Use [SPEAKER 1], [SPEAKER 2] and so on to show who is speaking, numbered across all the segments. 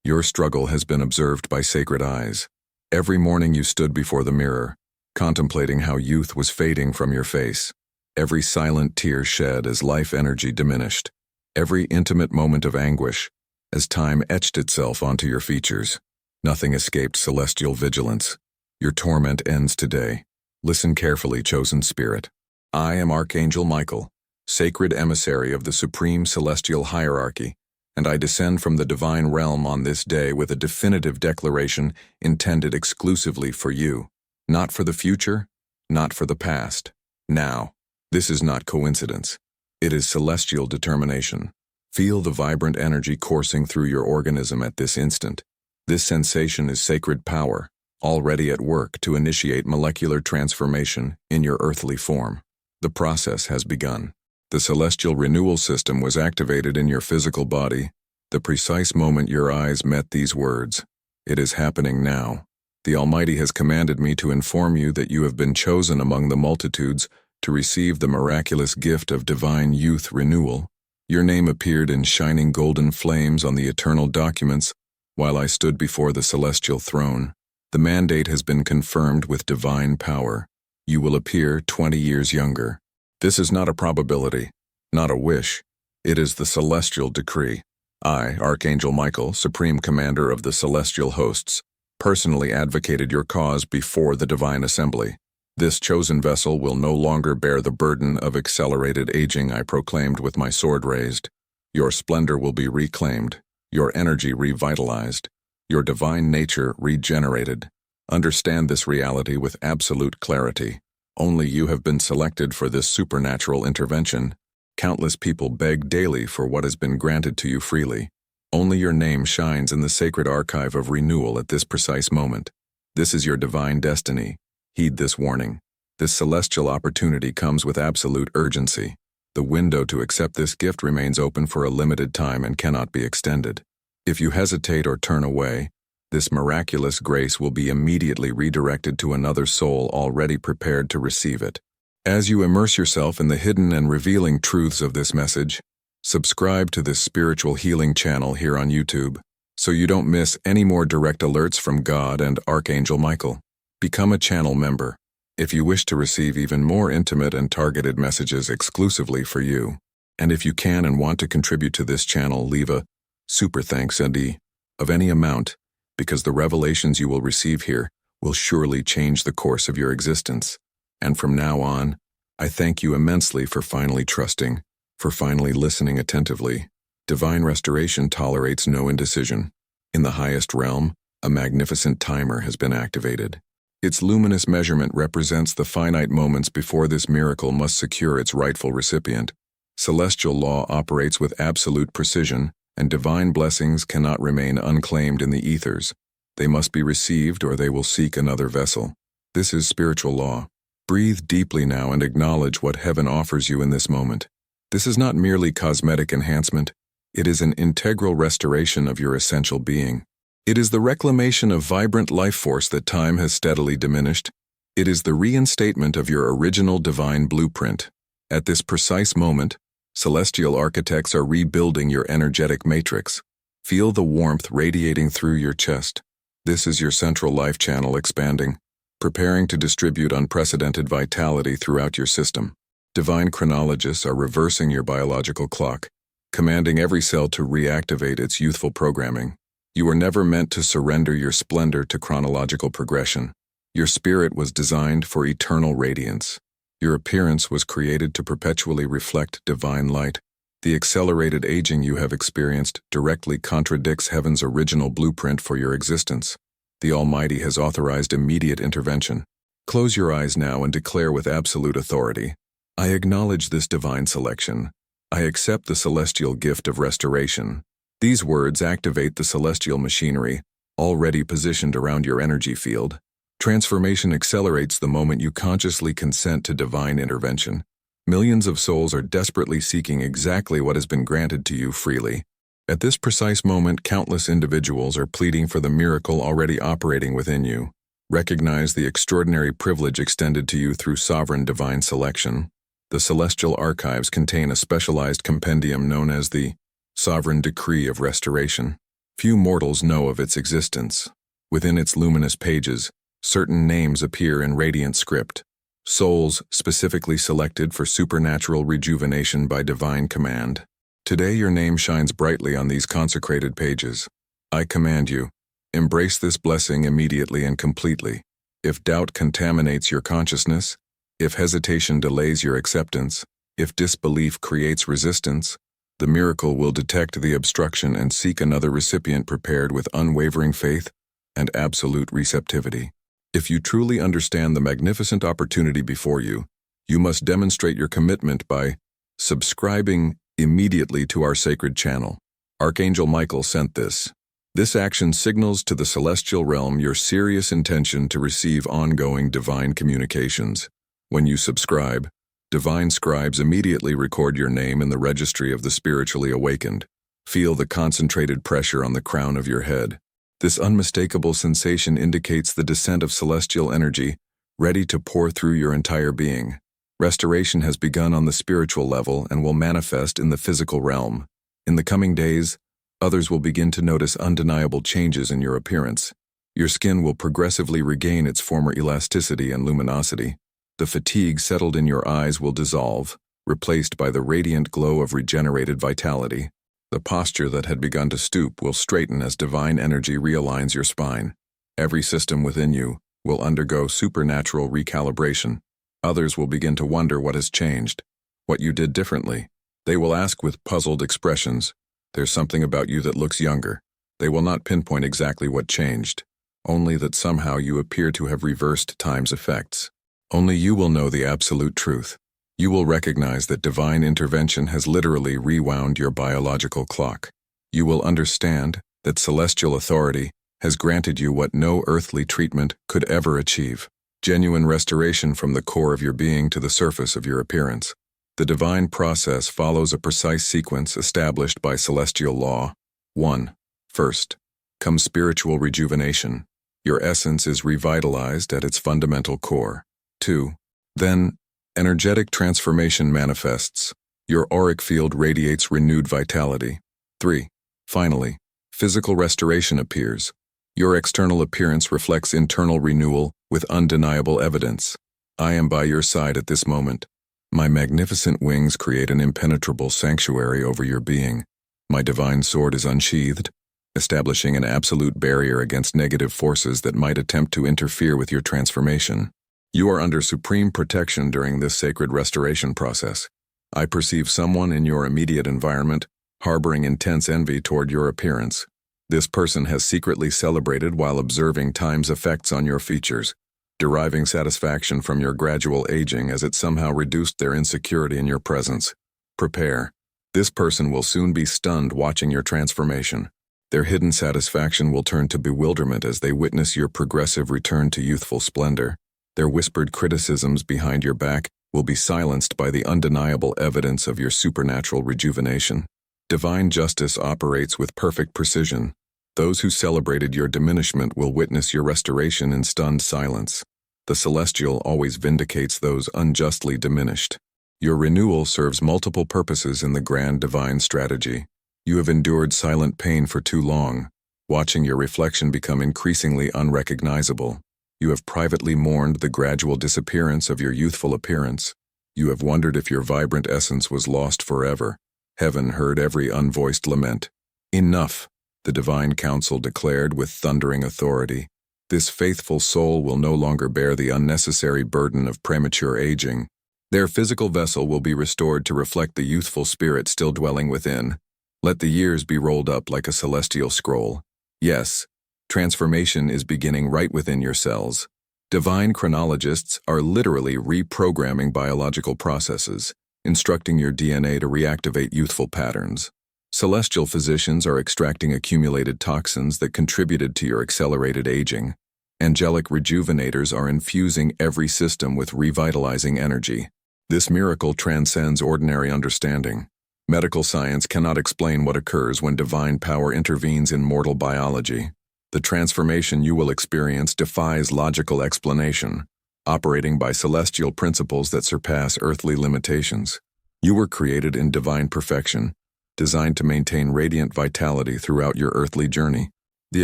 [SPEAKER 1] Your struggle has been observed by sacred eyes. Every morning you stood before the mirror, contemplating how youth was fading from your face. Every silent tear shed as life energy diminished. Every intimate moment of anguish, as time etched itself onto your features. Nothing escaped celestial vigilance. Your torment ends today. Listen carefully, chosen spirit. I am Archangel Michael, sacred emissary of the supreme celestial hierarchy, and I descend from the divine realm on this day with a definitive declaration intended exclusively for you. Not for the future, not for the past. Now. This is not coincidence. It is celestial determination. Feel the vibrant energy coursing through your organism at this instant. This sensation is sacred power, already at work to initiate molecular transformation in your earthly form. The process has begun. The celestial renewal system was activated in your physical body the precise moment your eyes met these words. It is happening now. The Almighty has commanded me to inform you that you have been chosen among the multitudes to receive the miraculous gift of divine youth renewal. Your name appeared in shining golden flames on the eternal documents while I stood before the celestial throne. The mandate has been confirmed with divine power. You will appear 20 years younger. This is not a probability, not a wish. It is the celestial decree. I, Archangel Michael, Supreme Commander of the celestial hosts, personally advocated your cause before the divine assembly. This chosen vessel will no longer bear the burden of accelerated aging I proclaimed with my sword raised. Your splendor will be reclaimed, your energy revitalized, your divine nature regenerated. Understand this reality with absolute clarity. Only you have been selected for this supernatural intervention. Countless people beg daily for what has been granted to you freely. Only your name shines in the sacred archive of renewal at this precise moment. This is your divine destiny. Heed this warning. This celestial opportunity comes with absolute urgency. The window to accept this gift remains open for a limited time and cannot be extended. If you hesitate or turn away, this miraculous grace will be immediately redirected to another soul already prepared to receive it. As you immerse yourself in the hidden and revealing truths of this message, subscribe to this spiritual healing channel here on YouTube, so you don't miss any more direct alerts from God and Archangel Michael. Become a channel member if you wish to receive even more intimate and targeted messages exclusively for you. And if you can and want to contribute to this channel, leave a super thanks of any amount, because the revelations you will receive here will surely change the course of your existence. And from now on, I thank you immensely for finally trusting, for finally listening attentively. Divine restoration tolerates no indecision. In the highest realm, a magnificent timer has been activated. Its luminous measurement represents the finite moments before this miracle must secure its rightful recipient. Celestial law operates with absolute precision, and divine blessings cannot remain unclaimed in the ethers. They must be received or they will seek another vessel. This is spiritual law. Breathe deeply now and acknowledge what heaven offers you in this moment. This is not merely cosmetic enhancement. It is an integral restoration of your essential being. It is the reclamation of vibrant life force that time has steadily diminished. It is the reinstatement of your original divine blueprint. At this precise moment, celestial architects are rebuilding your energetic matrix. Feel the warmth radiating through your chest. This is your central life channel expanding, preparing to distribute unprecedented vitality throughout your system. Divine chronologists are reversing your biological clock, commanding every cell to reactivate its youthful programming. You were never meant to surrender your splendor to chronological progression. Your spirit was designed for eternal radiance. Your appearance was created to perpetually reflect divine light. The accelerated aging you have experienced directly contradicts heaven's original blueprint for your existence. The Almighty has authorized immediate intervention. Close your eyes now and declare with absolute authority, I acknowledge this divine selection. I accept the celestial gift of restoration. These words activate the celestial machinery, already positioned around your energy field. Transformation accelerates the moment you consciously consent to divine intervention. Millions of souls are desperately seeking exactly what has been granted to you freely. At this precise moment, countless individuals are pleading for the miracle already operating within you. Recognize the extraordinary privilege extended to you through sovereign divine selection. The celestial archives contain a specialized compendium known as the Sovereign Decree of Restoration. Few mortals know of its existence. Within its luminous pages, certain names appear in radiant script, souls specifically selected for supernatural rejuvenation by divine command. Today your name shines brightly on these consecrated pages. I command you, embrace this blessing immediately and completely. If doubt contaminates your consciousness, if hesitation delays your acceptance, if disbelief creates resistance, the miracle will detect the obstruction and seek another recipient prepared with unwavering faith and absolute receptivity. If you truly understand the magnificent opportunity before you, you must demonstrate your commitment by subscribing immediately to our sacred channel. Archangel Michael sent this. This action signals to the celestial realm your serious intention to receive ongoing divine communications. When you subscribe, divine scribes immediately record your name in the registry of the spiritually awakened. Feel the concentrated pressure on the crown of your head. This unmistakable sensation indicates the descent of celestial energy, ready to pour through your entire being. Restoration has begun on the spiritual level and will manifest in the physical realm. In the coming days, others will begin to notice undeniable changes in your appearance. Your skin will progressively regain its former elasticity and luminosity. The fatigue settled in your eyes will dissolve, replaced by the radiant glow of regenerated vitality. The posture that had begun to stoop will straighten as divine energy realigns your spine. Every system within you will undergo supernatural recalibration. Others will begin to wonder what has changed, what you did differently. They will ask with puzzled expressions, "There's something about you that looks younger." They will not pinpoint exactly what changed, only that somehow you appear to have reversed time's effects. Only you will know the absolute truth. You will recognize that divine intervention has literally rewound your biological clock. You will understand that celestial authority has granted you what no earthly treatment could ever achieve: genuine restoration from the core of your being to the surface of your appearance. The divine process follows a precise sequence established by celestial law. 1. First, comes spiritual rejuvenation. Your essence is revitalized at its fundamental core. 2. Then, energetic transformation manifests. Your auric field radiates renewed vitality. 3. Finally, physical restoration appears. Your external appearance reflects internal renewal with undeniable evidence. I am by your side at this moment. My magnificent wings create an impenetrable sanctuary over your being. My divine sword is unsheathed, establishing an absolute barrier against negative forces that might attempt to interfere with your transformation. You are under supreme protection during this sacred restoration process. I perceive someone in your immediate environment harboring intense envy toward your appearance. This person has secretly celebrated while observing time's effects on your features, deriving satisfaction from your gradual aging as it somehow reduced their insecurity in your presence. Prepare. This person will soon be stunned watching your transformation. Their hidden satisfaction will turn to bewilderment as they witness your progressive return to youthful splendor. Their whispered criticisms behind your back will be silenced by the undeniable evidence of your supernatural rejuvenation. Divine justice operates with perfect precision. Those who celebrated your diminishment will witness your restoration in stunned silence. The celestial always vindicates those unjustly diminished. Your renewal serves multiple purposes in the grand divine strategy. You have endured silent pain for too long, watching your reflection become increasingly unrecognizable. You have privately mourned the gradual disappearance of your youthful appearance. You have wondered if your vibrant essence was lost forever. Heaven heard every unvoiced lament. Enough, the divine council declared with thundering authority. This faithful soul will no longer bear the unnecessary burden of premature aging. Their physical vessel will be restored to reflect the youthful spirit still dwelling within. Let the years be rolled up like a celestial scroll. Yes, transformation is beginning right within your cells. Divine chronologists are literally reprogramming biological processes, instructing your DNA to reactivate youthful patterns. Celestial physicians are extracting accumulated toxins that contributed to your accelerated aging. Angelic rejuvenators are infusing every system with revitalizing energy. This miracle transcends ordinary understanding. Medical science cannot explain what occurs when divine power intervenes in mortal biology. The transformation you will experience defies logical explanation, operating by celestial principles that surpass earthly limitations. You were created in divine perfection, designed to maintain radiant vitality throughout your earthly journey. The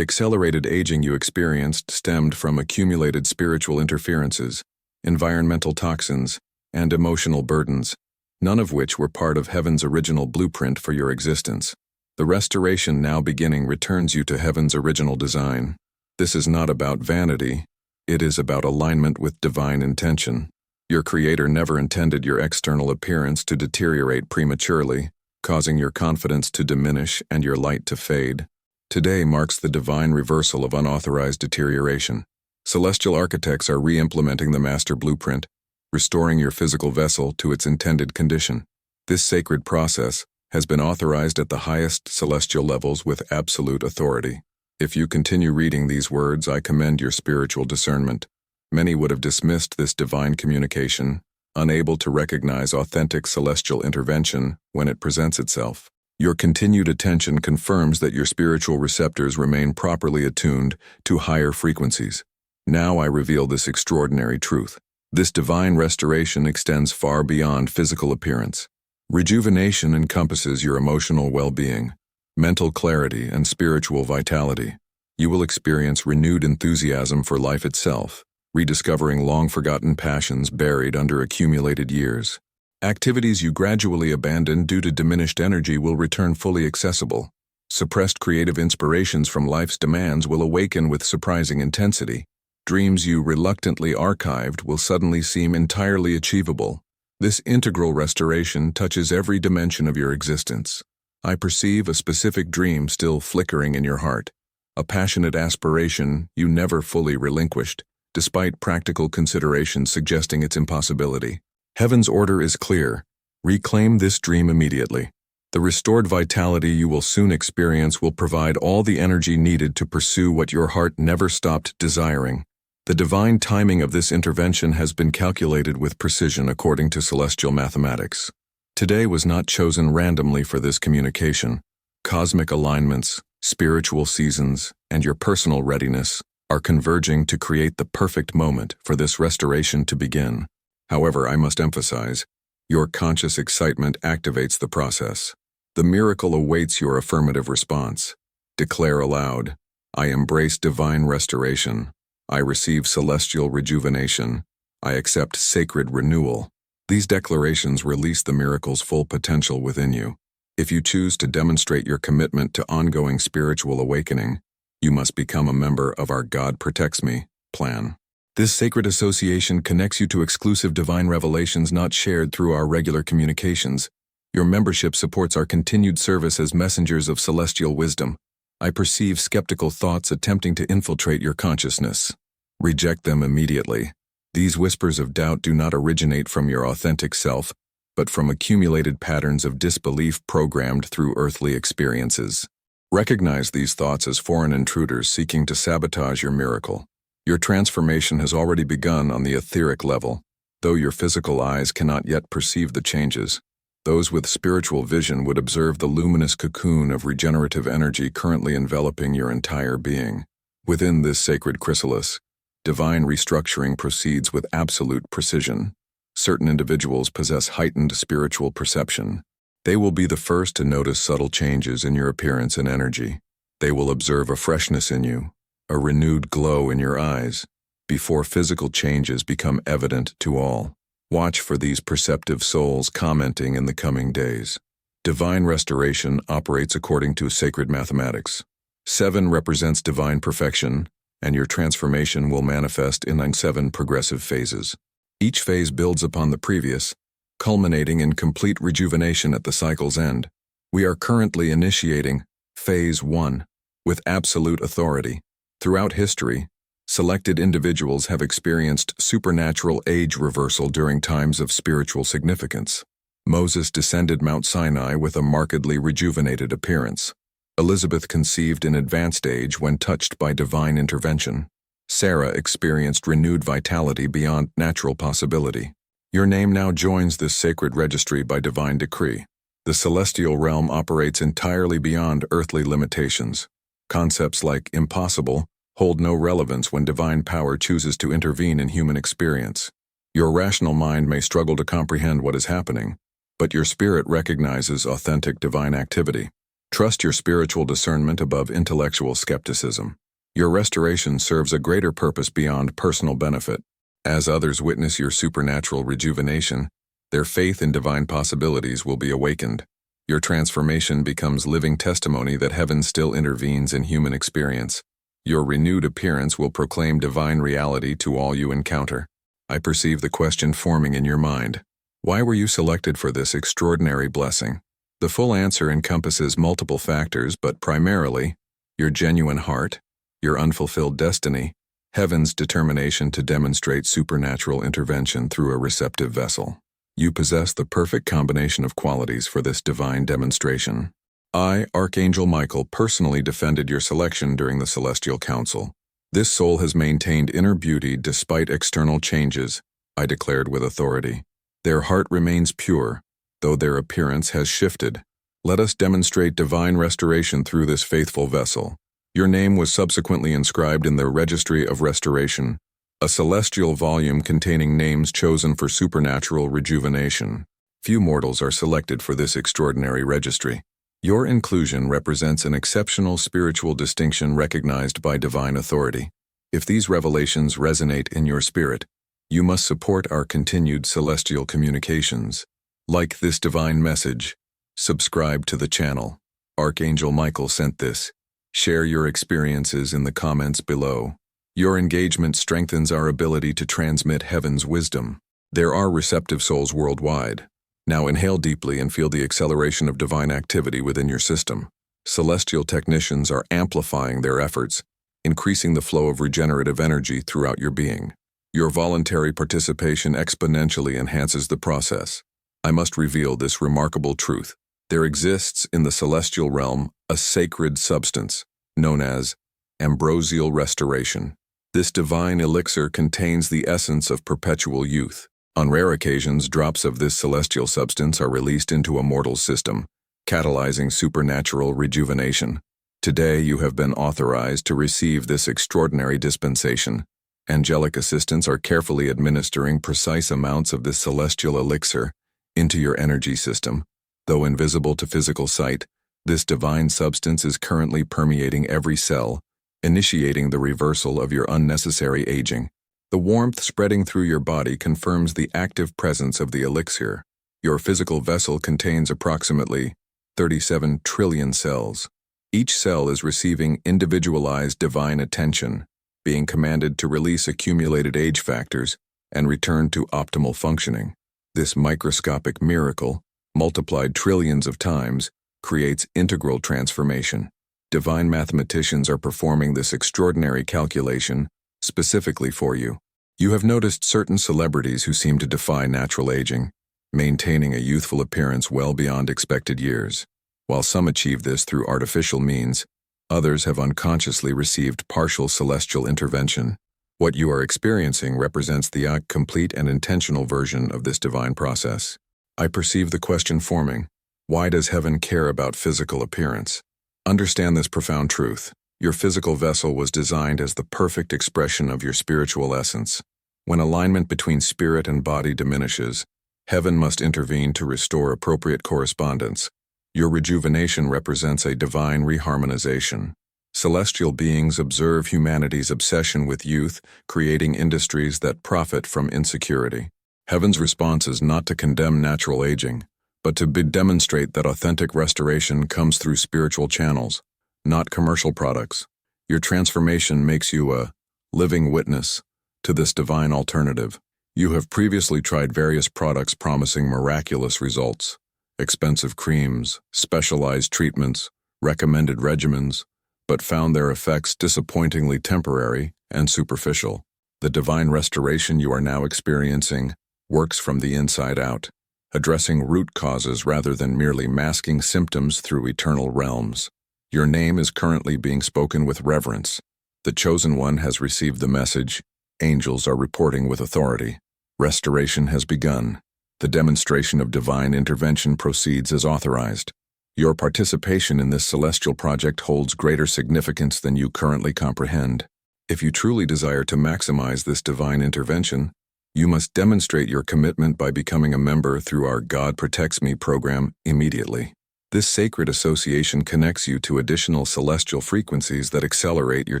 [SPEAKER 1] accelerated aging you experienced stemmed from accumulated spiritual interferences, environmental toxins, and emotional burdens, none of which were part of heaven's original blueprint for your existence. The restoration now beginning returns you to heaven's original design. This is not about vanity, it is about alignment with divine intention. Your Creator never intended your external appearance to deteriorate prematurely, causing your confidence to diminish and your light to fade. Today marks the divine reversal of unauthorized deterioration. Celestial architects are re-implementing the master blueprint, restoring your physical vessel to its intended condition. This sacred process has been authorized at the highest celestial levels with absolute authority. If you continue reading these words, I commend your spiritual discernment. Many would have dismissed this divine communication, unable to recognize authentic celestial intervention when it presents itself. Your continued attention confirms that your spiritual receptors remain properly attuned to higher frequencies. Now I reveal this extraordinary truth. This divine restoration extends far beyond physical appearance. Rejuvenation encompasses your emotional well-being, mental clarity, and spiritual vitality. You will experience renewed enthusiasm for life itself, rediscovering long-forgotten passions buried under accumulated years. Activities you gradually abandoned due to diminished energy will return fully accessible. Suppressed creative inspirations from life's demands will awaken with surprising intensity. Dreams you reluctantly archived will suddenly seem entirely achievable. This integral restoration touches every dimension of your existence. I perceive a specific dream still flickering in your heart, a passionate aspiration you never fully relinquished, despite practical considerations suggesting its impossibility. Heaven's order is clear. Reclaim this dream immediately. The restored vitality you will soon experience will provide all the energy needed to pursue what your heart never stopped desiring. The divine timing of this intervention has been calculated with precision according to celestial mathematics. Today was not chosen randomly for this communication. Cosmic alignments, spiritual seasons, and your personal readiness are converging to create the perfect moment for this restoration to begin. However, I must emphasize, your conscious excitement activates the process. The miracle awaits your affirmative response. Declare aloud, I embrace divine restoration. I receive celestial rejuvenation. I accept sacred renewal. These declarations release the miracle's full potential within you. If you choose to demonstrate your commitment to ongoing spiritual awakening, you must become a member of our God Protects Me plan. This sacred association connects you to exclusive divine revelations not shared through our regular communications. Your membership supports our continued service as messengers of celestial wisdom. I perceive skeptical thoughts attempting to infiltrate your consciousness. Reject them immediately. These whispers of doubt do not originate from your authentic self, but from accumulated patterns of disbelief programmed through earthly experiences. Recognize these thoughts as foreign intruders seeking to sabotage your miracle. Your transformation has already begun on the etheric level, though your physical eyes cannot yet perceive the changes. Those with spiritual vision would observe the luminous cocoon of regenerative energy currently enveloping your entire being. Within this sacred chrysalis, divine restructuring proceeds with absolute precision. Certain individuals possess heightened spiritual perception. They will be the first to notice subtle changes in your appearance and energy. They will observe a freshness in you, a renewed glow in your eyes, before physical changes become evident to all. Watch for these perceptive souls commenting in the coming days. Divine restoration operates according to sacred mathematics. 7 represents divine perfection, and your transformation will manifest in 7 progressive phases. Each phase builds upon the previous, culminating in complete rejuvenation at the cycle's end. We are currently initiating Phase 1 with absolute authority. Throughout history, selected individuals have experienced supernatural age reversal during times of spiritual significance. Moses descended Mount Sinai with a markedly rejuvenated appearance. Elizabeth conceived in advanced age when touched by divine intervention. Sarah experienced renewed vitality beyond natural possibility. Your name now joins this sacred registry by divine decree. The celestial realm operates entirely beyond earthly limitations. Concepts like impossible hold no relevance when divine power chooses to intervene in human experience. Your rational mind may struggle to comprehend what is happening, but your spirit recognizes authentic divine activity. Trust your spiritual discernment above intellectual skepticism. Your restoration serves a greater purpose beyond personal benefit. As others witness your supernatural rejuvenation, their faith in divine possibilities will be awakened. Your transformation becomes living testimony that heaven still intervenes in human experience. Your renewed appearance will proclaim divine reality to all you encounter. I perceive the question forming in your mind. Why were you selected for this extraordinary blessing? The full answer encompasses multiple factors, but primarily, your genuine heart, your unfulfilled destiny, heaven's determination to demonstrate supernatural intervention through a receptive vessel. You possess the perfect combination of qualities for this divine demonstration. I, Archangel Michael, personally defended your selection during the Celestial Council. This soul has maintained inner beauty despite external changes, I declared with authority. Their heart remains pure, though their appearance has shifted. Let us demonstrate divine restoration through this faithful vessel. Your name was subsequently inscribed in the Registry of Restoration, a celestial volume containing names chosen for supernatural rejuvenation. Few mortals are selected for this extraordinary registry. Your inclusion represents an exceptional spiritual distinction recognized by divine authority. If these revelations resonate in your spirit, you must support our continued celestial communications. Like this divine message. Subscribe to the channel. Archangel Michael sent this. Share your experiences in the comments below. Your engagement strengthens our ability to transmit heaven's wisdom. There are receptive souls worldwide. Now inhale deeply and feel the acceleration of divine activity within your system. Celestial technicians are amplifying their efforts, increasing the flow of regenerative energy throughout your being. Your voluntary participation exponentially enhances the process. I must reveal this remarkable truth. There exists in the celestial realm a sacred substance, known as ambrosial restoration. This divine elixir contains the essence of perpetual youth. On rare occasions, drops of this celestial substance are released into a mortal system, catalyzing supernatural rejuvenation. Today you have been authorized to receive this extraordinary dispensation. Angelic assistants are carefully administering precise amounts of this celestial elixir into your energy system. Though invisible to physical sight, this divine substance is currently permeating every cell, initiating the reversal of your unnecessary aging. The warmth spreading through your body confirms the active presence of the elixir. Your physical vessel contains approximately 37 trillion cells. Each cell is receiving individualized divine attention, being commanded to release accumulated age factors and return to optimal functioning. This microscopic miracle, multiplied trillions of times, creates integral transformation. Divine mathematicians are performing this extraordinary calculation specifically for you. You have noticed certain celebrities who seem to defy natural aging, maintaining a youthful appearance well beyond expected years. While some achieve this through artificial means, others have unconsciously received partial celestial intervention. What you are experiencing represents the complete and intentional version of this divine process. I perceive the question forming. Why does heaven care about physical appearance? Understand this profound truth. Your physical vessel was designed as the perfect expression of your spiritual essence. When alignment between spirit and body diminishes, heaven must intervene to restore appropriate correspondence. Your rejuvenation represents a divine reharmonization. Celestial beings observe humanity's obsession with youth, creating industries that profit from insecurity. Heaven's response is not to condemn natural aging, but to demonstrate that authentic restoration comes through spiritual channels, not commercial products. Your transformation makes you a living witness to this divine alternative. You have previously tried various products promising miraculous results: expensive creams, specialized treatments, recommended regimens, but found their effects disappointingly temporary and superficial. The divine restoration you are now experiencing works from the inside out, addressing root causes rather than merely masking symptoms through eternal realms. Your name is currently being spoken with reverence. The Chosen One has received the message. Angels are reporting with authority. Restoration has begun. The demonstration of divine intervention proceeds as authorized. Your participation in this celestial project holds greater significance than you currently comprehend. If you truly desire to maximize this divine intervention, You must demonstrate your commitment by becoming a member through our God Protects Me program immediately. This sacred association connects you to additional celestial frequencies that accelerate your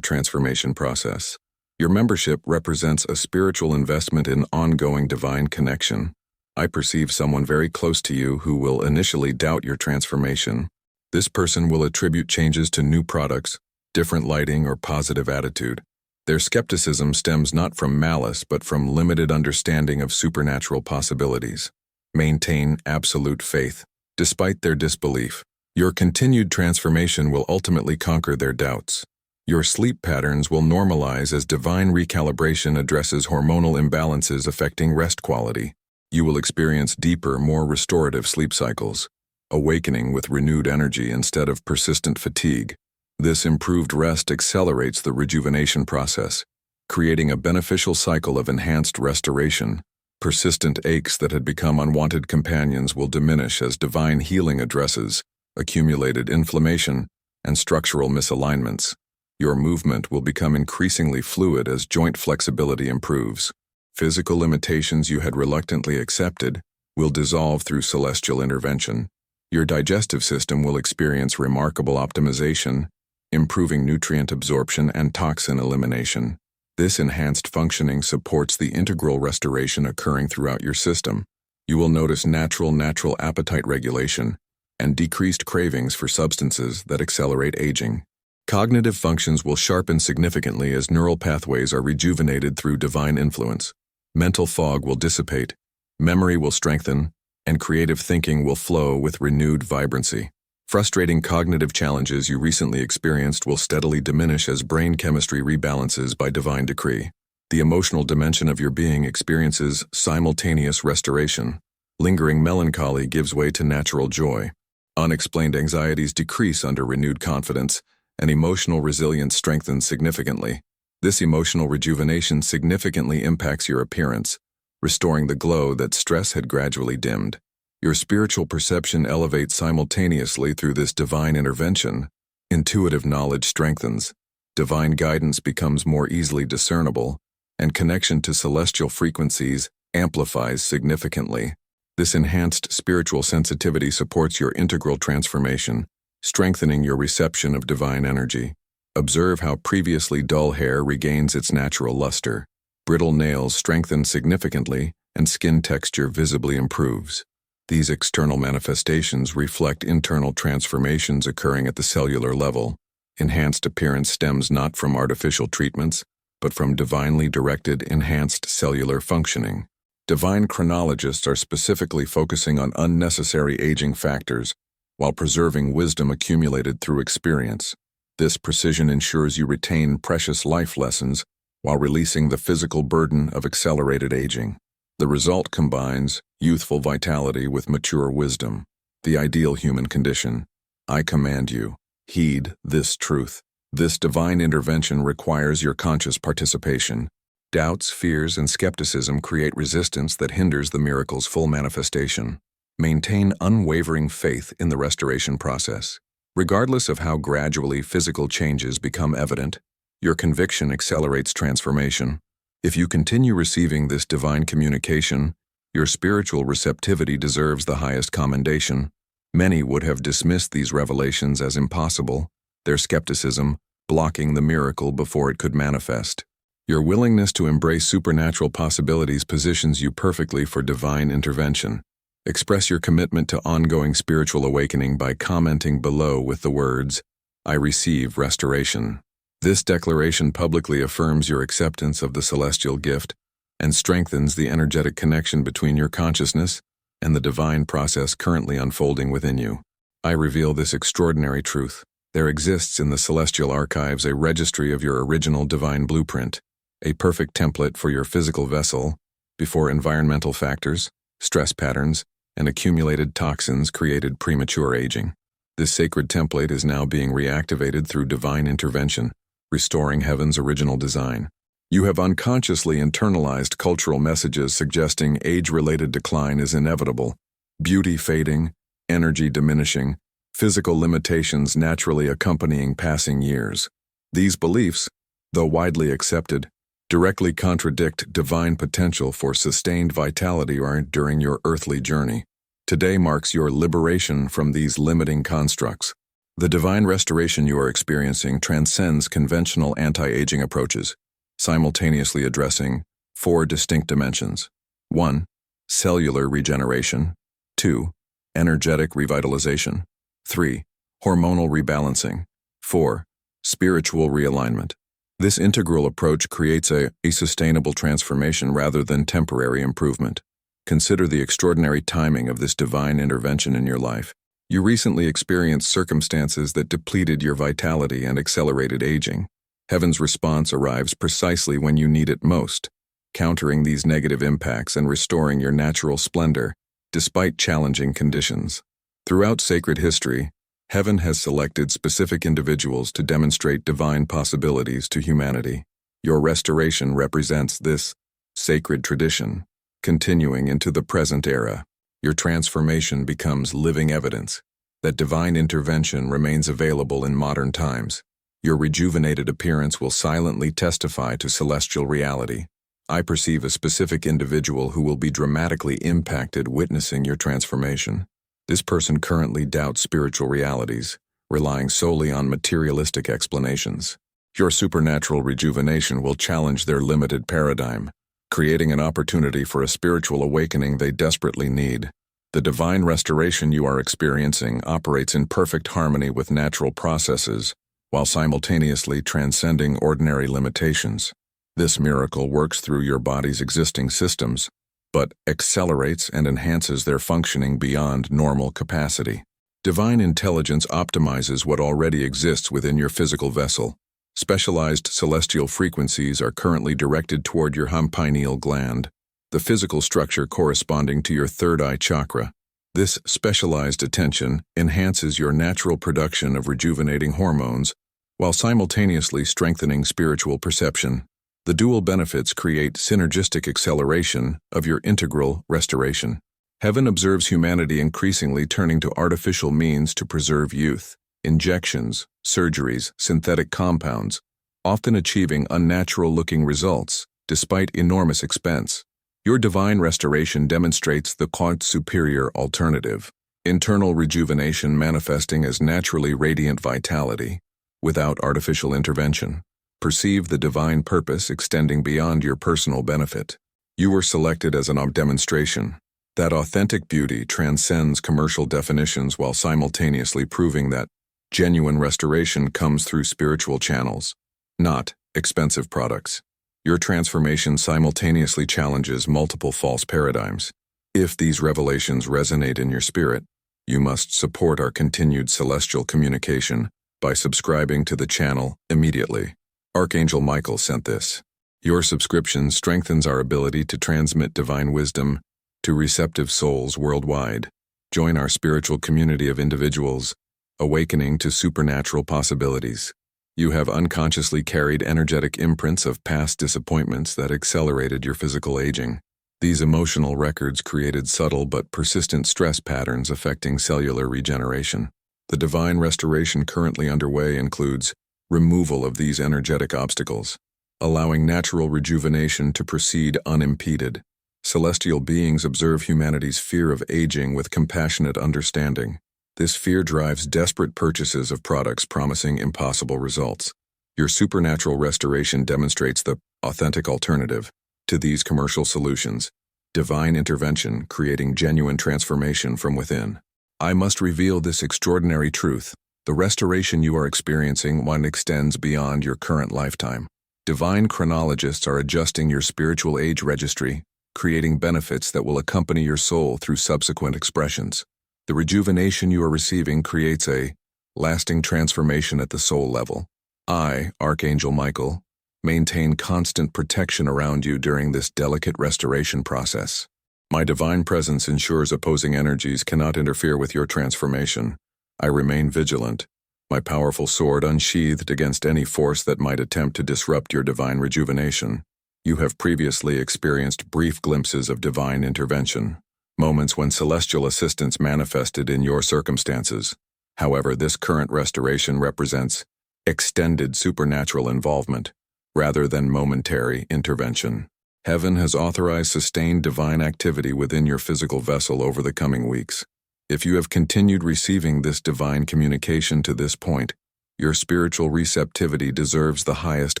[SPEAKER 1] transformation process. Your membership represents a spiritual investment in ongoing divine connection. I perceive someone very close to you who will initially doubt your transformation. This person will attribute changes to new products, different lighting, or positive attitude. Their skepticism stems not from malice but from limited understanding of supernatural possibilities. Maintain absolute faith. Despite their disbelief, your continued transformation will ultimately conquer their doubts. Your sleep patterns will normalize as divine recalibration addresses hormonal imbalances affecting rest quality. You will experience deeper, more restorative sleep cycles, awakening with renewed energy instead of persistent fatigue. This improved rest accelerates the rejuvenation process, creating a beneficial cycle of enhanced restoration. Persistent aches that had become unwanted companions will diminish as divine healing addresses accumulated inflammation and structural misalignments. Your movement will become increasingly fluid as joint flexibility improves. Physical limitations you had reluctantly accepted will dissolve through celestial intervention. Your digestive system will experience remarkable optimization, improving nutrient absorption and toxin elimination. This enhanced functioning supports the integral restoration occurring throughout your system. You will notice natural appetite regulation and decreased cravings for substances that accelerate aging. Cognitive functions will sharpen significantly as neural pathways are rejuvenated through divine influence. Mental fog will dissipate, memory will strengthen, and creative thinking will flow with renewed vibrancy. Frustrating cognitive challenges you recently experienced will steadily diminish as brain chemistry rebalances by divine decree. The emotional dimension of your being experiences simultaneous restoration. Lingering melancholy gives way to natural joy. Unexplained anxieties decrease under renewed confidence, and emotional resilience strengthens significantly. This emotional rejuvenation significantly impacts your appearance, restoring the glow that stress had gradually dimmed. Your spiritual perception elevates simultaneously through this divine intervention. Intuitive knowledge strengthens, divine guidance becomes more easily discernible, and connection to celestial frequencies amplifies significantly. This enhanced spiritual sensitivity supports your integral transformation, strengthening your reception of divine energy. Observe how previously dull hair regains its natural luster. Brittle nails strengthen significantly, and skin texture visibly improves. These external manifestations reflect internal transformations occurring at the cellular level. Enhanced appearance stems not from artificial treatments, but from divinely directed enhanced cellular functioning. Divine chronologists are specifically focusing on unnecessary aging factors while preserving wisdom accumulated through experience. This precision ensures you retain precious life lessons while releasing the physical burden of accelerated aging. The result combines youthful vitality with mature wisdom, the ideal human condition. I command you, heed this truth. This divine intervention requires your conscious participation. Doubts, fears, and skepticism create resistance that hinders the miracle's full manifestation. Maintain unwavering faith in the restoration process. Regardless of how gradually physical changes become evident, your conviction accelerates transformation. If you continue receiving this divine communication, your spiritual receptivity deserves the highest commendation. Many would have dismissed these revelations as impossible, their skepticism blocking the miracle before it could manifest. Your willingness to embrace supernatural possibilities positions you perfectly for divine intervention. Express your commitment to ongoing spiritual awakening by commenting below with the words, "I receive restoration." This declaration publicly affirms your acceptance of the celestial gift and strengthens the energetic connection between your consciousness and the divine process currently unfolding within you. I reveal this extraordinary truth. There exists in the celestial archives a registry of your original divine blueprint, a perfect template for your physical vessel before environmental factors, stress patterns, and accumulated toxins created premature aging. This sacred template is now being reactivated through divine intervention, restoring heaven's original design. You have unconsciously internalized cultural messages suggesting age-related decline is inevitable, beauty fading, energy diminishing, physical limitations naturally accompanying passing years. These beliefs, though widely accepted, directly contradict divine potential for sustained vitality during your earthly journey. Today marks your liberation from these limiting constructs. The divine restoration you are experiencing transcends conventional anti-aging approaches, simultaneously addressing 4 distinct dimensions. 1. Cellular regeneration. 2. Energetic revitalization. 3. Hormonal rebalancing. 4. Spiritual realignment. This integral approach creates a sustainable transformation rather than temporary improvement. Consider the extraordinary timing of this divine intervention in your life. You recently experienced circumstances that depleted your vitality and accelerated aging. Heaven's response arrives precisely when you need it most, countering these negative impacts and restoring your natural splendor, despite challenging conditions. Throughout sacred history, Heaven has selected specific individuals to demonstrate divine possibilities to humanity. Your restoration represents this sacred tradition, continuing into the present era. Your transformation becomes living evidence that divine intervention remains available in modern times. Your rejuvenated appearance will silently testify to celestial reality. I perceive a specific individual who will be dramatically impacted witnessing your transformation. This person currently doubts spiritual realities, relying solely on materialistic explanations. Your supernatural rejuvenation will challenge their limited paradigm, creating an opportunity for a spiritual awakening they desperately need. The divine restoration you are experiencing operates in perfect harmony with natural processes, while simultaneously transcending ordinary limitations. This miracle works through your body's existing systems, but accelerates and enhances their functioning beyond normal capacity. Divine intelligence optimizes what already exists within your physical vessel. Specialized celestial frequencies are currently directed toward your pineal gland, the physical structure corresponding to your third eye chakra. This specialized attention enhances your natural production of rejuvenating hormones, while simultaneously strengthening spiritual perception. The dual benefits create synergistic acceleration of your integral restoration. Heaven observes humanity increasingly turning to artificial means to preserve youth. Injections, surgeries, synthetic compounds, often achieving unnatural-looking results, despite enormous expense. Your divine restoration demonstrates the quite superior alternative, internal rejuvenation manifesting as naturally radiant vitality, without artificial intervention. Perceive the divine purpose extending beyond your personal benefit. You were selected as a demonstration. That authentic beauty transcends commercial definitions while simultaneously proving that genuine restoration comes through spiritual channels, not expensive products. Your transformation simultaneously challenges multiple false paradigms. If these revelations resonate in your spirit, you must support our continued celestial communication by subscribing to the channel immediately. Archangel Michael sent this. Your subscription strengthens our ability to transmit divine wisdom to receptive souls worldwide. Join our spiritual community of individuals awakening to supernatural possibilities. You have unconsciously carried energetic imprints of past disappointments that accelerated your physical aging. These emotional records created subtle but persistent stress patterns affecting cellular regeneration. The divine restoration currently underway includes removal of these energetic obstacles, allowing natural rejuvenation to proceed unimpeded. Celestial beings observe humanity's fear of aging with compassionate understanding. This fear drives desperate purchases of products promising impossible results. Your supernatural restoration demonstrates the authentic alternative to these commercial solutions, divine intervention creating genuine transformation from within. I must reveal this extraordinary truth. The restoration you are experiencing extends beyond your current lifetime. Divine chronologists are adjusting your spiritual age registry, creating benefits that will accompany your soul through subsequent expressions. The rejuvenation you are receiving creates a lasting transformation at the soul level. I, Archangel Michael, maintain constant protection around you during this delicate restoration process. My divine presence ensures opposing energies cannot interfere with your transformation. I remain vigilant, my powerful sword unsheathed against any force that might attempt to disrupt your divine rejuvenation. You have previously experienced brief glimpses of divine intervention, moments when celestial assistance manifested in your circumstances. However, this current restoration represents extended supernatural involvement, rather than momentary intervention. Heaven has authorized sustained divine activity within your physical vessel over the coming weeks. If you have continued receiving this divine communication to this point, your spiritual receptivity deserves the highest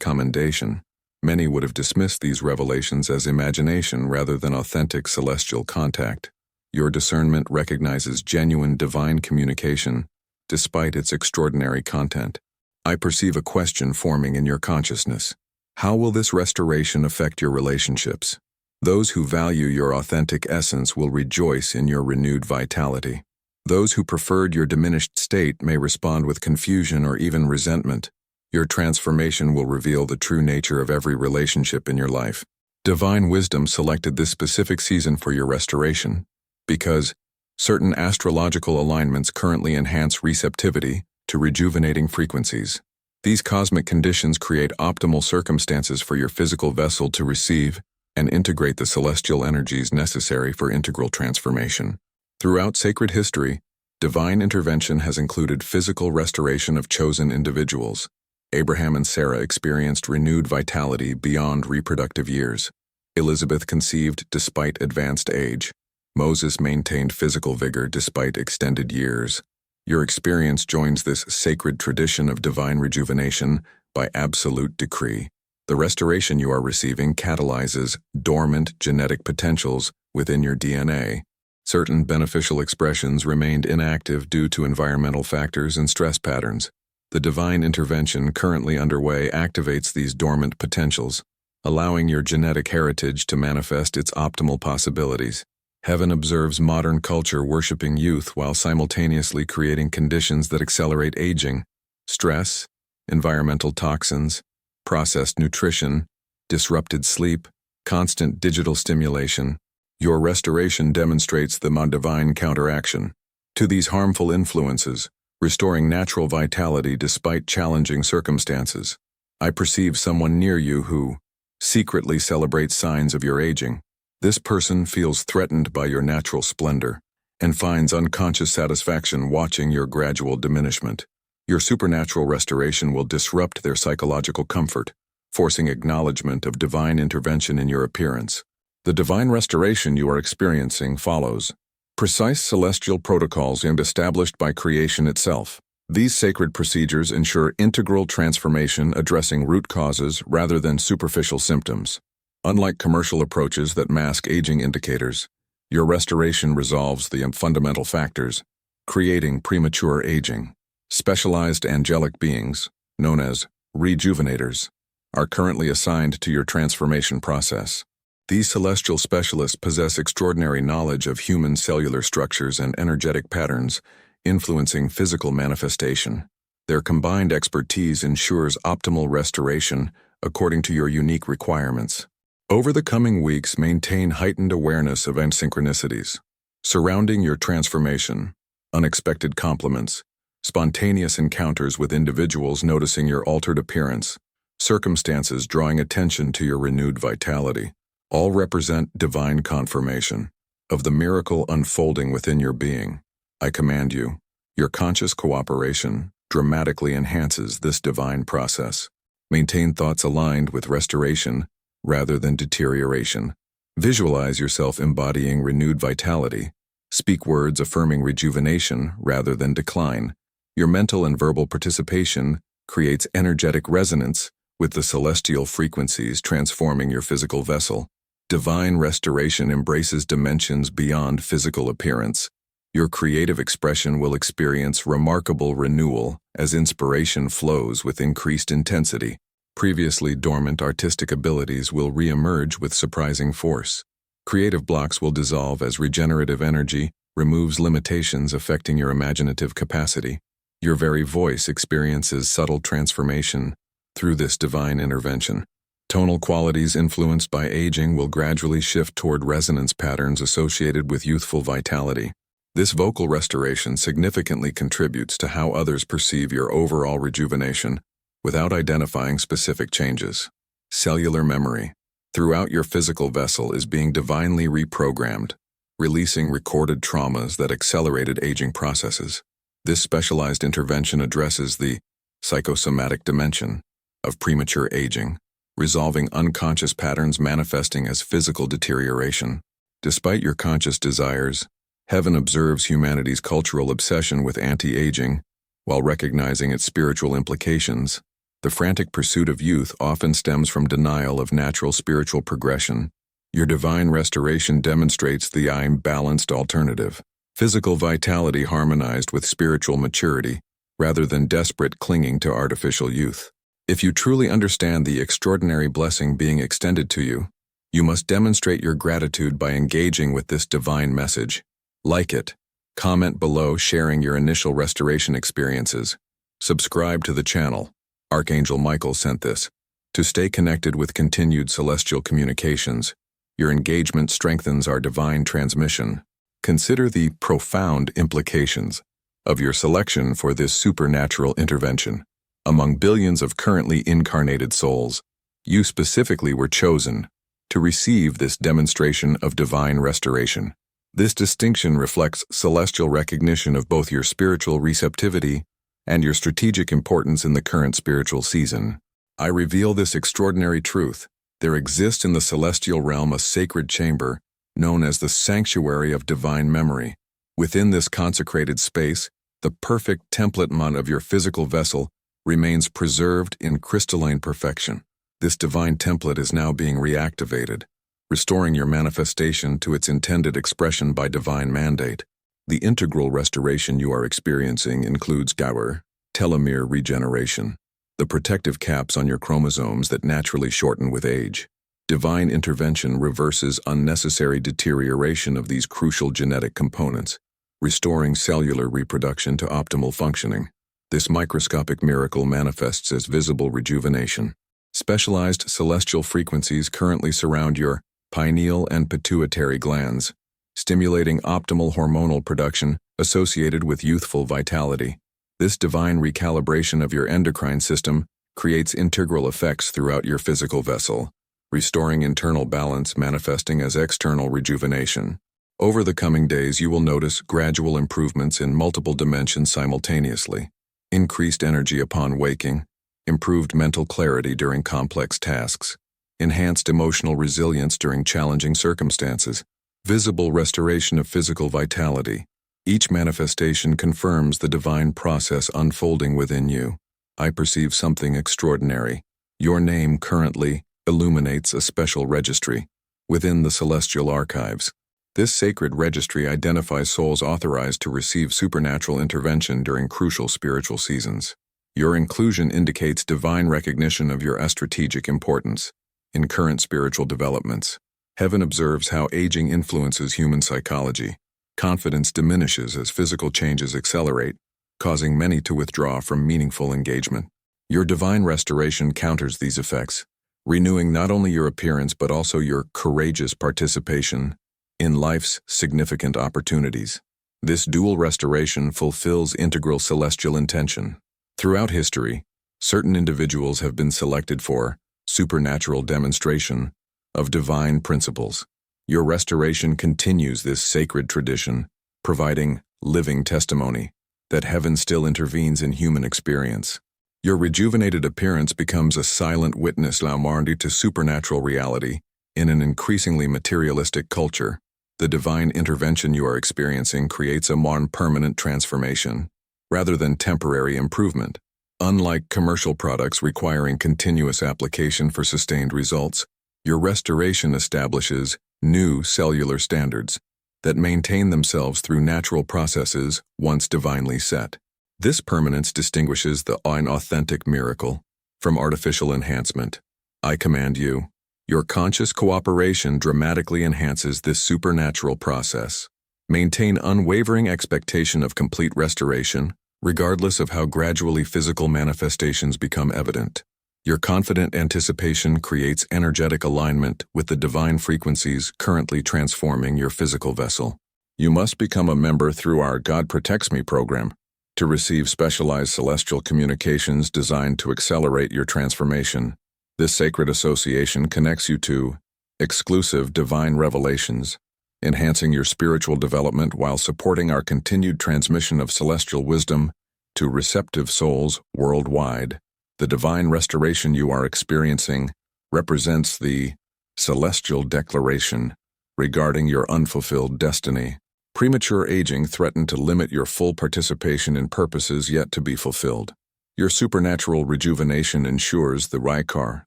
[SPEAKER 1] commendation. Many would have dismissed these revelations as imagination rather than authentic celestial contact. Your discernment recognizes genuine divine communication, despite its extraordinary content. I perceive a question forming in your consciousness. How will this restoration affect your relationships? Those who value your authentic essence will rejoice in your renewed vitality. Those who preferred your diminished state may respond with confusion or even resentment. Your transformation will reveal the true nature of every relationship in your life. Divine wisdom selected this specific season for your restoration because certain astrological alignments currently enhance receptivity to rejuvenating frequencies. These cosmic conditions create optimal circumstances for your physical vessel to receive and integrate the celestial energies necessary for integral transformation. Throughout sacred history, divine intervention has included physical restoration of chosen individuals. Abraham and Sarah experienced renewed vitality beyond reproductive years. Elizabeth conceived despite advanced age. Moses maintained physical vigor despite extended years. Your experience joins this sacred tradition of divine rejuvenation by absolute decree. The restoration you are receiving catalyzes dormant genetic potentials within your DNA. Certain beneficial expressions remained inactive due to environmental factors and stress patterns. The divine intervention currently underway activates these dormant potentials, allowing your genetic heritage to manifest its optimal possibilities. Heaven observes modern culture worshiping youth while simultaneously creating conditions that accelerate aging. Stress, environmental toxins, processed nutrition, disrupted sleep, constant digital stimulation. Your restoration demonstrates the divine counteraction to these harmful influences, restoring natural vitality despite challenging circumstances. I perceive someone near you who secretly celebrates signs of your aging. This person feels threatened by your natural splendor and finds unconscious satisfaction watching your gradual diminishment. Your supernatural restoration will disrupt their psychological comfort, forcing acknowledgement of divine intervention in your appearance. The divine restoration you are experiencing follows precise celestial protocols and established by creation itself. These sacred procedures ensure integral transformation addressing root causes rather than superficial symptoms. Unlike commercial approaches that mask aging indicators, your restoration resolves the fundamental factors, creating premature aging. Specialized angelic beings, known as rejuvenators, are currently assigned to your transformation process. These celestial specialists possess extraordinary knowledge of human cellular structures and energetic patterns, influencing physical manifestation. Their combined expertise ensures optimal restoration according to your unique requirements. Over the coming weeks, maintain heightened awareness of synchronicities surrounding your transformation, unexpected compliments, spontaneous encounters with individuals noticing your altered appearance, circumstances drawing attention to your renewed vitality. All represent divine confirmation of the miracle unfolding within your being. I command you, your conscious cooperation dramatically enhances this divine process. Maintain thoughts aligned with restoration rather than deterioration. Visualize yourself embodying renewed vitality. Speak words affirming rejuvenation rather than decline. Your mental and verbal participation creates energetic resonance with the celestial frequencies transforming your physical vessel. Divine restoration embraces dimensions beyond physical appearance. Your creative expression will experience remarkable renewal as inspiration flows with increased intensity. Previously dormant artistic abilities will re-emerge with surprising force. Creative blocks will dissolve as regenerative energy removes limitations affecting your imaginative capacity. Your very voice experiences subtle transformation through this divine intervention. Tonal qualities influenced by aging will gradually shift toward resonance patterns associated with youthful vitality. This vocal restoration significantly contributes to how others perceive your overall rejuvenation without identifying specific changes. Cellular memory throughout your physical vessel is being divinely reprogrammed, releasing recorded traumas that accelerated aging processes. This specialized intervention addresses the psychosomatic dimension of premature aging, resolving unconscious patterns manifesting as physical deterioration. Despite your conscious desires, heaven observes humanity's cultural obsession with anti-aging, while recognizing its spiritual implications. The frantic pursuit of youth often stems from denial of natural spiritual progression. Your divine restoration demonstrates the balanced alternative, physical vitality harmonized with spiritual maturity, rather than desperate clinging to artificial youth. If you truly understand the extraordinary blessing being extended to you, you must demonstrate your gratitude by engaging with this divine message. Like it, comment below sharing your initial restoration experiences. Subscribe to the channel. Archangel Michael sent this. To stay connected with continued celestial communications, your engagement strengthens our divine transmission. Consider the profound implications of your selection for this supernatural intervention. Among billions of currently incarnated souls, you specifically were chosen to receive this demonstration of divine restoration. This distinction reflects celestial recognition of both your spiritual receptivity and your strategic importance in the current spiritual season. I reveal this extraordinary truth. There exists in the celestial realm a sacred chamber known as the Sanctuary of Divine Memory. Within this consecrated space, the perfect template of your physical vessel remains preserved in crystalline perfection. This divine template is now being reactivated, restoring your manifestation to its intended expression by divine mandate. The integral restoration you are experiencing includes telomere regeneration, the protective caps on your chromosomes that naturally shorten with age. Divine intervention reverses unnecessary deterioration of these crucial genetic components, restoring cellular reproduction to optimal functioning. This microscopic miracle manifests as visible rejuvenation. Specialized celestial frequencies currently surround your pineal and pituitary glands, stimulating optimal hormonal production associated with youthful vitality. This divine recalibration of your endocrine system creates integral effects throughout your physical vessel, restoring internal balance manifesting as external rejuvenation. Over the coming days, you will notice gradual improvements in multiple dimensions simultaneously. Increased energy upon waking, improved mental clarity during complex tasks, enhanced emotional resilience during challenging circumstances, visible restoration of physical vitality. Each manifestation confirms the divine process unfolding within you. I perceive something extraordinary. Your name currently illuminates a special registry within the celestial archives. This sacred registry identifies souls authorized to receive supernatural intervention during crucial spiritual seasons. Your inclusion indicates divine recognition of your strategic importance in current spiritual developments. Heaven observes how aging influences human psychology. Confidence diminishes as physical changes accelerate, causing many to withdraw from meaningful engagement. Your divine restoration counters these effects, renewing not only your appearance but also your courageous participation in life's significant opportunities. This dual restoration fulfills integral celestial intention. Throughout history, certain individuals have been selected for supernatural demonstration of divine principles. Your restoration continues this sacred tradition, providing living testimony that heaven still intervenes in human experience. Your rejuvenated appearance becomes a silent witness to supernatural reality in an increasingly materialistic culture. The divine intervention you are experiencing creates a more permanent transformation, rather than temporary improvement. Unlike commercial products requiring continuous application for sustained results, your restoration establishes new cellular standards that maintain themselves through natural processes once divinely set. This permanence distinguishes the authentic miracle from artificial enhancement. I command you, your conscious cooperation dramatically enhances this supernatural process. Maintain unwavering expectation of complete restoration, regardless of how gradually physical manifestations become evident. Your confident anticipation creates energetic alignment with the divine frequencies currently transforming your physical vessel. You must become a member through our God Protects Me program to receive specialized celestial communications designed to accelerate your transformation. This sacred association connects you to exclusive divine revelations, enhancing your spiritual development while supporting our continued transmission of celestial wisdom to receptive souls worldwide. The divine restoration you are experiencing represents the celestial declaration regarding your unfulfilled destiny. Premature aging threatened to limit your full participation in purposes yet to be fulfilled. Your supernatural rejuvenation ensures the Rykar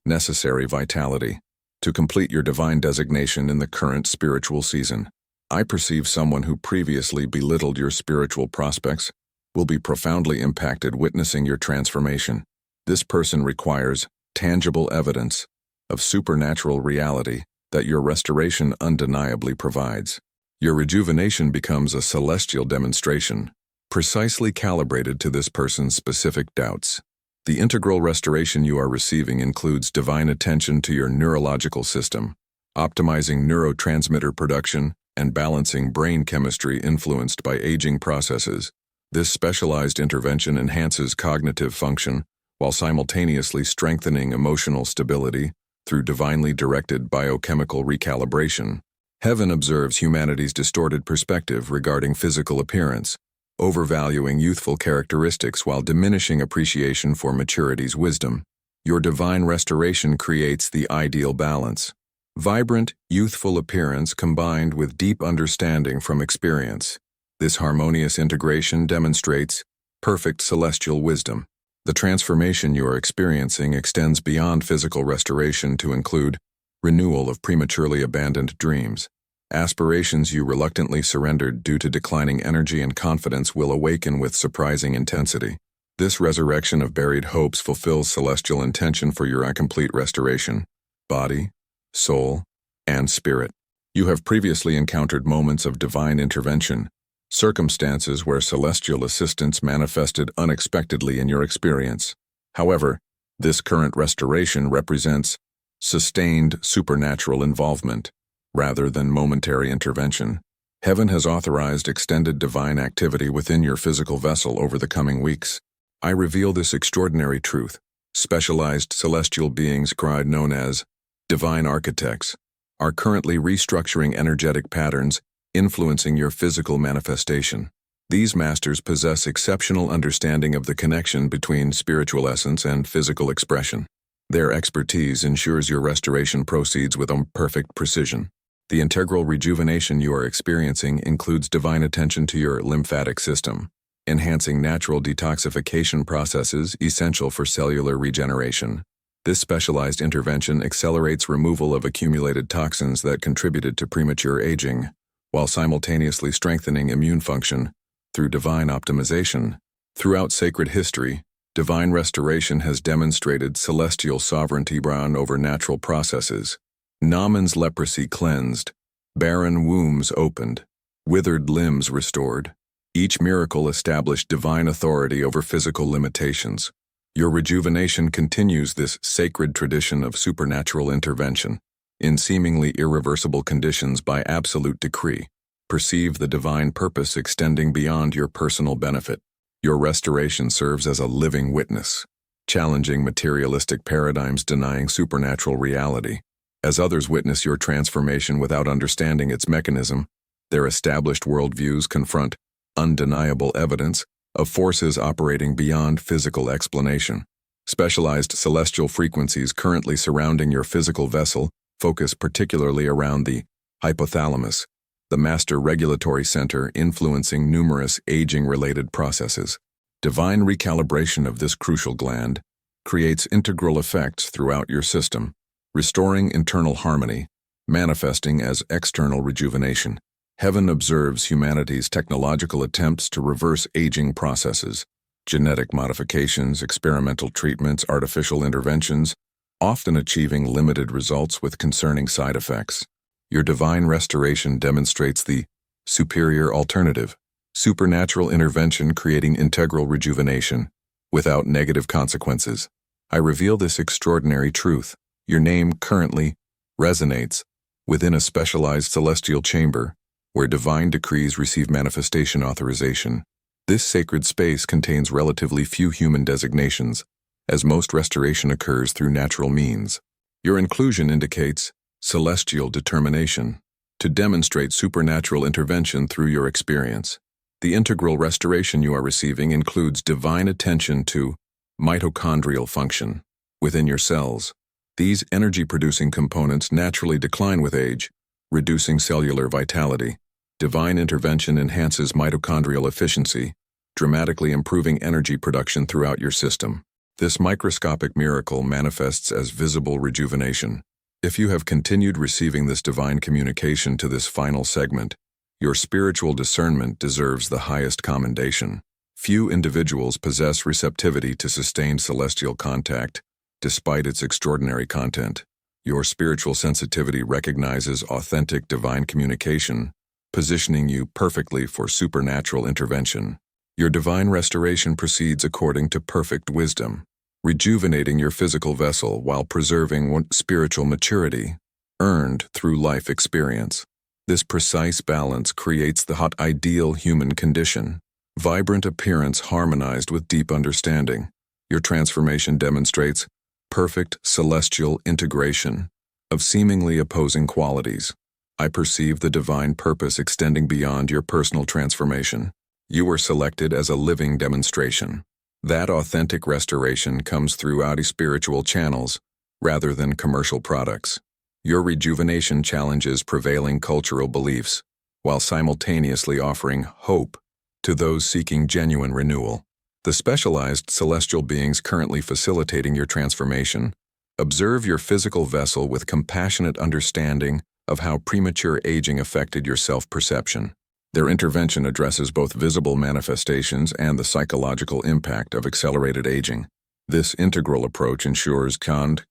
[SPEAKER 1] necessary vitality to complete your divine designation in the current spiritual season. I perceive someone who previously belittled your spiritual prospects will be profoundly impacted witnessing your transformation. This person requires tangible evidence of supernatural reality that your restoration undeniably provides. Your rejuvenation becomes a celestial demonstration, precisely calibrated to this person's specific doubts. The integral restoration you are receiving includes divine attention to your neurological system, optimizing neurotransmitter production and balancing brain chemistry influenced by aging processes. This specialized intervention enhances cognitive function while simultaneously strengthening emotional stability through divinely directed biochemical recalibration. Heaven observes humanity's distorted perspective regarding physical appearance, overvaluing youthful characteristics while diminishing appreciation for maturity's wisdom. Your divine restoration creates the ideal balance. Vibrant, youthful appearance combined with deep understanding from experience. This harmonious integration demonstrates perfect celestial wisdom. The transformation you are experiencing extends beyond physical restoration to include renewal of prematurely abandoned dreams. Aspirations you reluctantly surrendered due to declining energy and confidence will awaken with surprising intensity. This resurrection of buried hopes fulfills celestial intention for your complete restoration, body, soul, and spirit. You have previously encountered moments of divine intervention, circumstances where celestial assistance manifested unexpectedly in your experience. However, this current restoration represents sustained supernatural involvement, rather than momentary intervention. Heaven has authorized extended divine activity within your physical vessel over the coming weeks. I reveal this extraordinary truth. Specialized celestial beings, known as divine architects, are currently restructuring energetic patterns influencing your physical manifestation. These masters possess exceptional understanding of the connection between spiritual essence and physical expression. Their expertise ensures your restoration proceeds with perfect precision. The integral rejuvenation you are experiencing includes divine attention to your lymphatic system, enhancing natural detoxification processes essential for cellular regeneration. This specialized intervention accelerates removal of accumulated toxins that contributed to premature aging, while simultaneously strengthening immune function through divine optimization. Throughout sacred history, divine restoration has demonstrated celestial sovereignty over natural processes. Naaman's leprosy cleansed, barren wombs opened, withered limbs restored. Each miracle established divine authority over physical limitations. Your rejuvenation continues this sacred tradition of supernatural intervention. In seemingly irreversible conditions by absolute decree, perceive the divine purpose extending beyond your personal benefit. Your restoration serves as a living witness, challenging materialistic paradigms denying supernatural reality. As others witness your transformation without understanding its mechanism, their established worldviews confront undeniable evidence of forces operating beyond physical explanation. Specialized celestial frequencies currently surrounding your physical vessel focus particularly around the hypothalamus, the master regulatory center influencing numerous aging-related processes. Divine recalibration of this crucial gland creates integral effects throughout your system, restoring internal harmony, manifesting as external rejuvenation. Heaven observes humanity's technological attempts to reverse aging processes, genetic modifications, experimental treatments, artificial interventions, often achieving limited results with concerning side effects. Your divine restoration demonstrates the superior alternative, supernatural intervention creating integral rejuvenation, without negative consequences. I reveal this extraordinary truth. Your name currently resonates within a specialized celestial chamber where divine decrees receive manifestation authorization. This sacred space contains relatively few human designations, as most restoration occurs through natural means. Your inclusion indicates celestial determination to demonstrate supernatural intervention through your experience. The integral restoration you are receiving includes divine attention to mitochondrial function within your cells, These energy-producing components naturally decline with age, reducing cellular vitality. Divine intervention enhances mitochondrial efficiency, dramatically improving energy production throughout your system. This microscopic miracle manifests as visible rejuvenation. If you have continued receiving this divine communication to this final segment, your spiritual discernment deserves the highest commendation. Few individuals possess receptivity to sustained celestial contact, despite its extraordinary content. Your spiritual sensitivity recognizes authentic divine communication, positioning you perfectly for supernatural intervention. Your divine restoration proceeds according to perfect wisdom, rejuvenating your physical vessel while preserving spiritual maturity, earned through life experience. This precise balance creates the ideal human condition, vibrant appearance harmonized with deep understanding. Your transformation demonstrates perfect celestial integration of seemingly opposing qualities. I perceive the divine purpose extending beyond your personal transformation. You were selected as a living demonstration. That authentic restoration comes throughout spiritual channels rather than commercial products. Your rejuvenation challenges prevailing cultural beliefs, while simultaneously offering hope to those seeking genuine renewal. The specialized celestial beings currently facilitating your transformation observe your physical vessel with compassionate understanding of how premature aging affected your self-perception. Their intervention addresses both visible manifestations and the psychological impact of accelerated aging. This integral approach ensures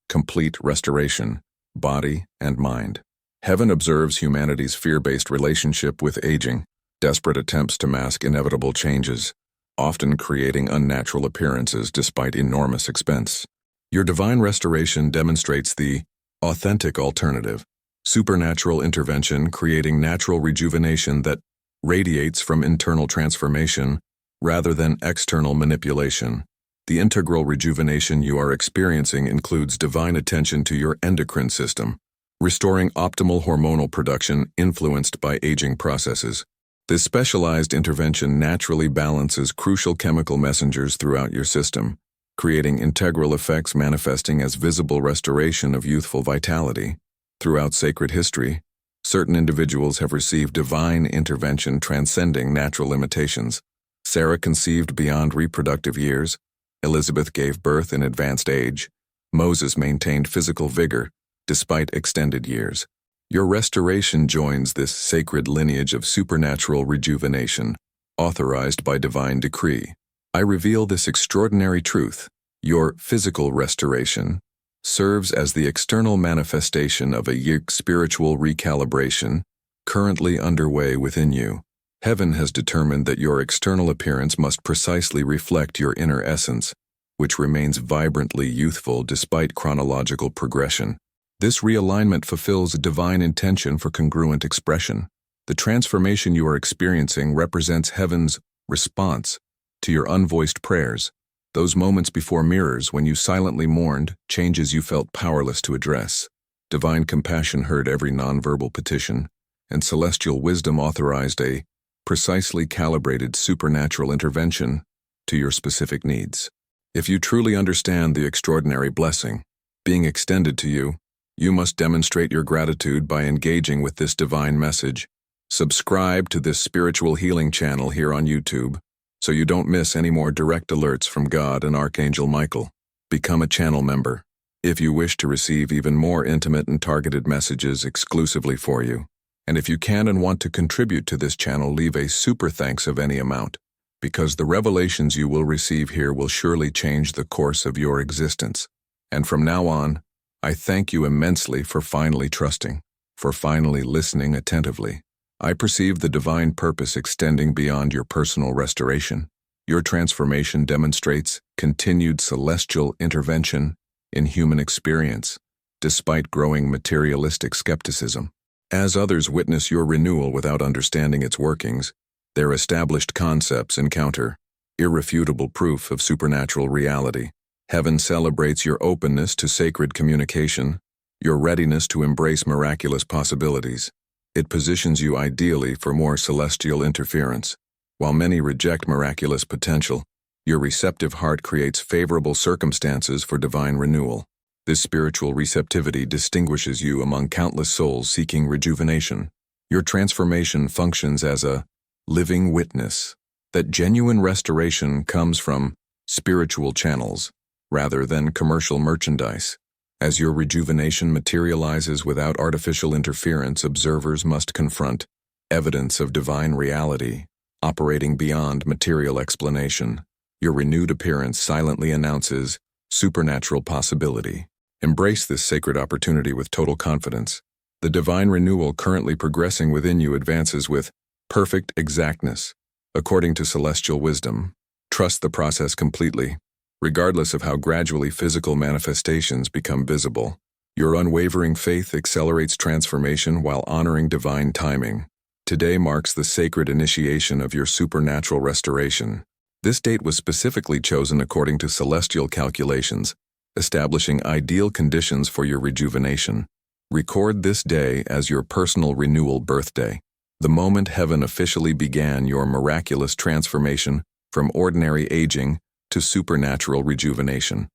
[SPEAKER 1] complete restoration, body and mind. Heaven observes humanity's fear-based relationship with aging, desperate attempts to mask inevitable changes, often creating unnatural appearances despite enormous expense. Your divine restoration demonstrates the authentic alternative, supernatural intervention creating natural rejuvenation that radiates from internal transformation rather than external manipulation. The integral rejuvenation you are experiencing includes divine attention to your endocrine system, restoring optimal hormonal production influenced by aging processes. This specialized intervention naturally balances crucial chemical messengers throughout your system, creating integral effects manifesting as visible restoration of youthful vitality. Throughout sacred history, certain individuals have received divine intervention transcending natural limitations. Sarah conceived beyond reproductive years, Elizabeth gave birth in advanced age, Moses maintained physical vigor despite extended years. Your restoration joins this sacred lineage of supernatural rejuvenation, authorized by divine decree. I reveal this extraordinary truth. Your physical restoration serves as the external manifestation of a spiritual recalibration currently underway within you. Heaven has determined that your external appearance must precisely reflect your inner essence, which remains vibrantly youthful despite chronological progression. This realignment fulfills a divine intention for congruent expression. The transformation you are experiencing represents heaven's response to your unvoiced prayers, those moments before mirrors when you silently mourned changes you felt powerless to address. Divine compassion heard every nonverbal petition, and celestial wisdom authorized a precisely calibrated supernatural intervention to your specific needs. If you truly understand the extraordinary blessing being extended to you, you must demonstrate your gratitude by engaging with this divine message. Subscribe to this spiritual healing channel here on YouTube, so you don't miss any more direct alerts from God and Archangel Michael. Become a channel member if you wish to receive even more intimate and targeted messages exclusively for you. And if you can and want to contribute to this channel, leave a super thanks of any amount, because the revelations you will receive here will surely change the course of your existence. And from now on, I thank you immensely for finally trusting, for finally listening attentively. I perceive the divine purpose extending beyond your personal restoration. Your transformation demonstrates continued celestial intervention in human experience, despite growing materialistic skepticism. As others witness your renewal without understanding its workings, their established concepts encounter irrefutable proof of supernatural reality. Heaven celebrates your openness to sacred communication, your readiness to embrace miraculous possibilities. It positions you ideally for more celestial interference. While many reject miraculous potential, your receptive heart creates favorable circumstances for divine renewal. This spiritual receptivity distinguishes you among countless souls seeking rejuvenation. Your transformation functions as a living witness that genuine restoration comes from spiritual channels rather than commercial merchandise. As your rejuvenation materializes without artificial interference, observers must confront evidence of divine reality, operating beyond material explanation. Your renewed appearance silently announces supernatural possibility. Embrace this sacred opportunity with total confidence. The divine renewal currently progressing within you advances with perfect exactness, according to celestial wisdom. Trust the process completely, regardless of how gradually physical manifestations become visible. Your unwavering faith accelerates transformation while honoring divine timing. Today marks the sacred initiation of your supernatural restoration. This date was specifically chosen according to celestial calculations, establishing ideal conditions for your rejuvenation. Record this day as your personal renewal birthday, the moment heaven officially began your miraculous transformation from ordinary aging to supernatural rejuvenation.